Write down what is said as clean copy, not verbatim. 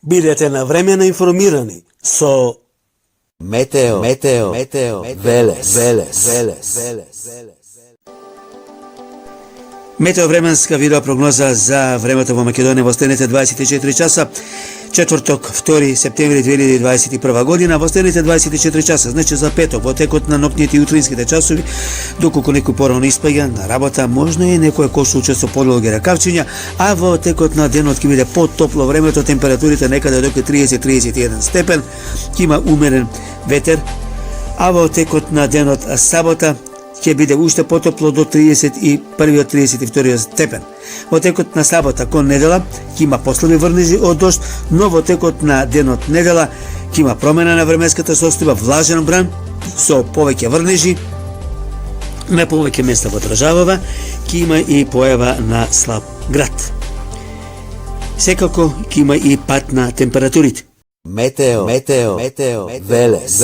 Бидете навремено информирани со Метео Велес. метеовременска видеопрогноза за времето во Македонија во следните 24 часа. Четврток, 2 септември 2021 година, во следните 24 часа, значи за петок, во текот на ноќните и утринските часови, доколку некој порано испаѓа на работа, можно е некој кој случај со подолги ракавчиња, а во текот на денот ќе биде потопло времето, температурите некаде до 30-31 степен, ќе има умерен ветер, а во текот на денот сабота ќе биде уште потопло до 31-32 степен. Во текот на сабота кон недела ќе има послаби врнежи од дожд, но во текот на денот недела ќе има промена на временската состојба, влажен бран со повеќе врнежи, на повеќе места во државава ќе има и појава на слаб град. Секако ќе има и пат на температурите. Метео Велес.